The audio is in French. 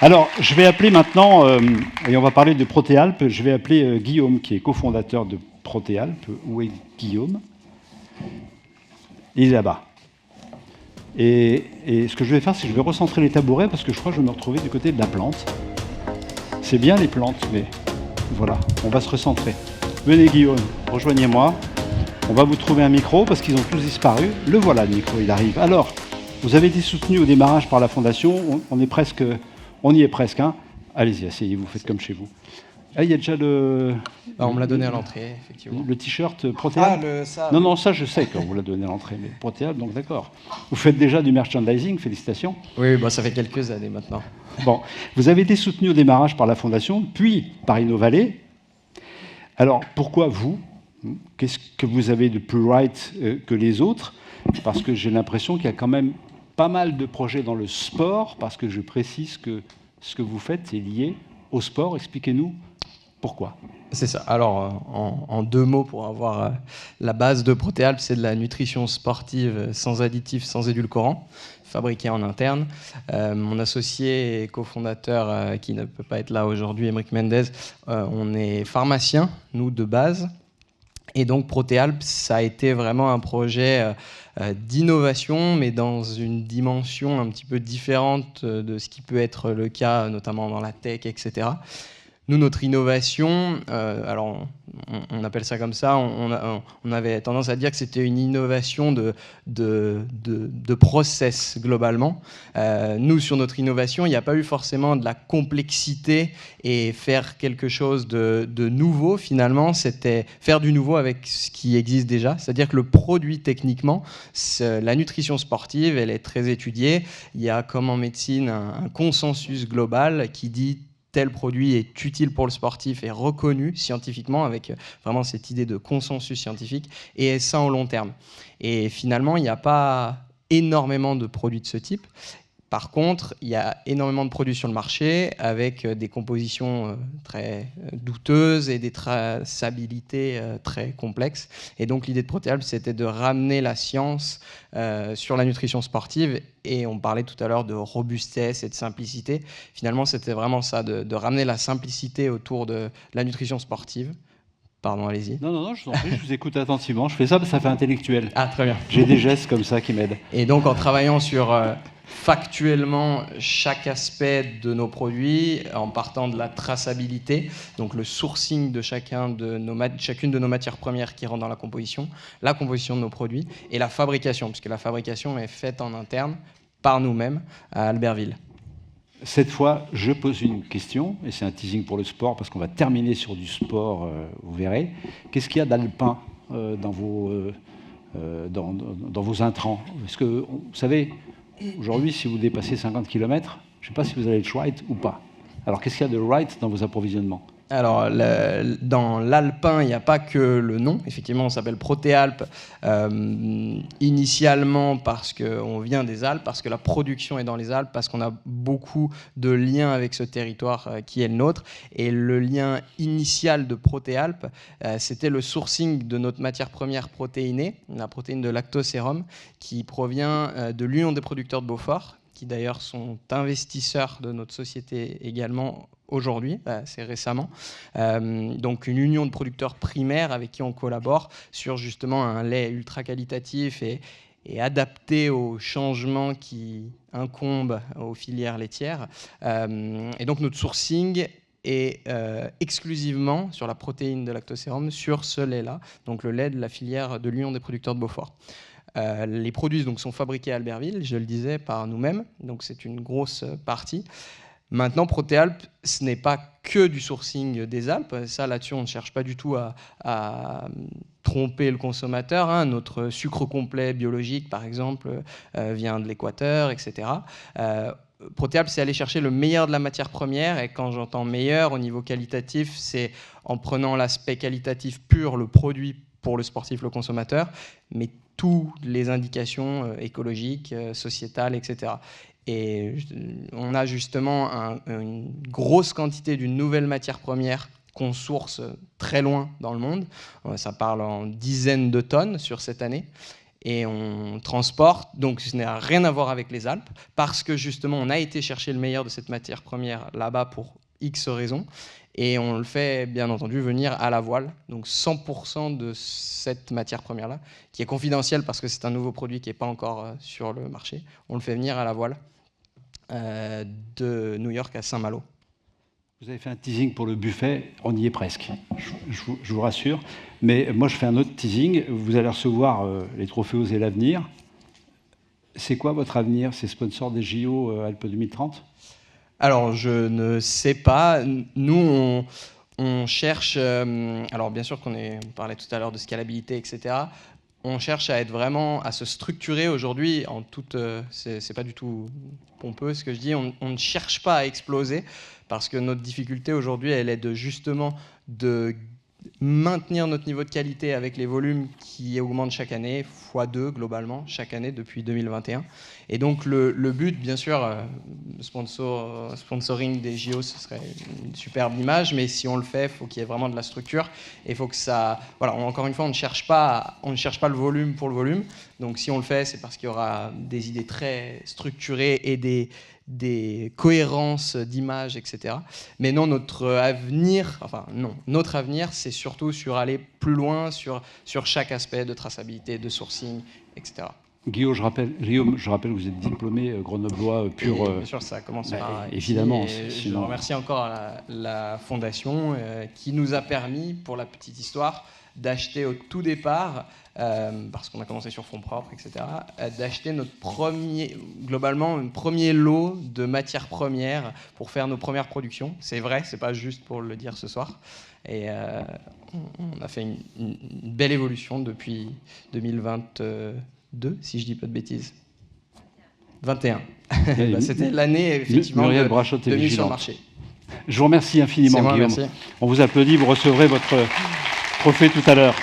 Alors, je vais appeler maintenant, et on va parler de Protéalp, je vais appeler Guillaume, qui est cofondateur de Protéalp. Où est Guillaume? Il est là-bas. Et ce que je vais faire, c'est que je vais recentrer les tabourets, parce que je crois que je vais me retrouver du côté de la plante. C'est bien les plantes, mais voilà, on va se recentrer. Venez Guillaume, rejoignez-moi. On va vous trouver un micro, parce qu'ils ont tous disparu. Le voilà, le micro, il arrive. Alors, vous avez été soutenu au démarrage par la Fondation, on y est presque. Hein. Allez-y, asseyez-vous, faites comme chez vous. Ah, il y a déjà le... on me l'a donné à l'entrée, effectivement. Le t-shirt Protéalp. Ça, non, ça je sais qu'on vous l'a donné à l'entrée, mais Protéalp, donc d'accord. Vous faites déjà du merchandising, félicitations. Oui, ça fait quelques années maintenant. Bon, vous avez été soutenu au démarrage par la Fondation, puis par InnoValley. Alors, pourquoi vous? Qu'est-ce que vous avez de plus right que les autres? Parce que j'ai l'impression qu'il y a quand même pas mal de projets dans le sport, parce que je précise que ce que vous faites est lié au sport. Expliquez-nous pourquoi. C'est ça. Alors, en deux mots, pour avoir la base de Protéalp, c'est de la nutrition sportive sans additifs, sans édulcorants, fabriquée en interne. Mon associé et cofondateur, qui ne peut pas être là aujourd'hui, Émeric Mendez, on est pharmacien, nous, de base. Et donc, Protéalp, ça a été vraiment un projet d'innovation, mais dans une dimension un petit peu différente de ce qui peut être le cas, notamment dans la tech, etc. Nous, notre innovation, alors on appelle ça comme ça, on avait tendance à dire que c'était une innovation de process globalement. Nous, sur notre innovation, il n'y a pas eu forcément de la complexité et faire quelque chose de nouveau, finalement, c'était faire du nouveau avec ce qui existe déjà. C'est-à-dire que le produit, techniquement, la nutrition sportive, elle est très étudiée. Il y a, comme en médecine, un consensus global qui dit tel produit est utile pour le sportif et reconnu scientifiquement, avec vraiment cette idée de consensus scientifique, et est sain au long terme. Et finalement, il n'y a pas énormément de produits de ce type. Par contre, il y a énormément de produits sur le marché avec des compositions très douteuses et des traçabilités très complexes. Et donc l'idée de Protéalp, c'était de ramener la science sur la nutrition sportive. Et on parlait tout à l'heure de robustesse et de simplicité. Finalement, c'était vraiment ça, de ramener la simplicité autour de la nutrition sportive. Pardon, allez-y. Non, je vous en prie, je vous écoute attentivement. Je fais ça, ça fait intellectuel. Ah, très bien. J'ai des gestes comme ça qui m'aident. Et donc, en travaillant sur factuellement chaque aspect de nos produits, en partant de la traçabilité, donc le sourcing de chacune de nos matières premières qui rentrent dans la composition de nos produits, et la fabrication, puisque la fabrication est faite en interne par nous-mêmes à Albertville. Cette fois, je pose une question, et c'est un teasing pour le sport, parce qu'on va terminer sur du sport, vous verrez. Qu'est-ce qu'il y a d'alpin dans vos intrants? Parce que, vous savez, aujourd'hui, si vous dépassez 50 km, je ne sais pas si vous allez être right ou pas. Alors, qu'est-ce qu'il y a de right dans vos approvisionnements? Alors, dans l'alpin, il n'y a pas que le nom. Effectivement, on s'appelle Protéalp initialement parce qu'on vient des Alpes, parce que la production est dans les Alpes, parce qu'on a beaucoup de liens avec ce territoire qui est le nôtre. Et le lien initial de Protéalp, c'était le sourcing de notre matière première protéinée, la protéine de lactosérum, qui provient de l'Union des producteurs de Beaufort, qui d'ailleurs sont investisseurs de notre société également aujourd'hui, assez récemment. Donc une union de producteurs primaires avec qui on collabore sur justement un lait ultra qualitatif et adapté aux changements qui incombent aux filières laitières. Et donc notre sourcing est exclusivement sur la protéine de lactosérum, sur ce lait-là, donc le lait de la filière de l'Union des producteurs de Beaufort. Les produits donc, sont fabriqués à Albertville, je le disais, par nous-mêmes, donc c'est une grosse partie. Maintenant, Protéalp, ce n'est pas que du sourcing des Alpes. Ça, là-dessus, on ne cherche pas du tout à tromper le consommateur. Hein. Notre sucre complet biologique, par exemple, vient de l'Équateur, etc. Protéalp, c'est aller chercher le meilleur de la matière première. Et quand j'entends meilleur au niveau qualitatif, c'est en prenant l'aspect qualitatif pur, le produit pour le sportif, le consommateur, mais toutes les indications écologiques, sociétales, etc. Et on a justement une grosse quantité d'une nouvelle matière première qu'on source très loin dans le monde. Ça parle en dizaines de tonnes sur cette année. et on transporte, donc ce n'a rien à voir avec les Alpes, parce que justement on a été chercher le meilleur de cette matière première là-bas pour X raisons, et on le fait bien entendu venir à la voile, donc 100% de cette matière première-là, qui est confidentielle parce que c'est un nouveau produit qui n'est pas encore sur le marché, on le fait venir à la voile de New York à Saint-Malo. Vous avez fait un teasing pour le buffet, on y est presque, je vous rassure. Mais moi, je fais un autre teasing. Vous allez recevoir les trophées Oser l'avenir. C'est quoi votre avenir? C'est sponsor des JO Alpes 2030? Alors, je ne sais pas. Nous, on cherche... alors, bien sûr on parlait tout à l'heure de scalabilité, etc. On cherche à être vraiment, à se structurer aujourd'hui en toute... c'est pas du tout pompeux ce que je dis. On ne cherche pas à exploser parce que notre difficulté aujourd'hui, elle est justement de maintenir notre niveau de qualité avec les volumes qui augmentent chaque année, x2 globalement, chaque année depuis 2021. Et donc le but, bien sûr, sponsoring des JO, ce serait une superbe image, mais si on le fait, il faut qu'il y ait vraiment de la structure. Et il faut que ça... Voilà, encore une fois, on ne cherche pas le volume pour le volume. Donc si on le fait, c'est parce qu'il y aura des idées très structurées et des cohérences d'image, etc. Mais non, notre avenir, c'est surtout sur aller plus loin sur chaque aspect de traçabilité, de sourcing, etc. Guillaume, je rappelle que vous êtes diplômé grenoblois pur. Bien sûr, ça commence par évidemment. Je remercie encore la Fondation qui nous a permis, pour la petite histoire, d'acheter au tout départ, parce qu'on a commencé sur fonds propres, etc., d'acheter notre premier lot de matières premières pour faire nos premières productions. C'est vrai, c'est pas juste pour le dire ce soir. Et on a fait une belle évolution depuis 2022, si je dis pas de bêtises. 21. C'était l'année, effectivement, de mise sur le marché. Je vous remercie infiniment, Guillaume. Merci. On vous applaudit, vous recevrez votre trophée tout à l'heure.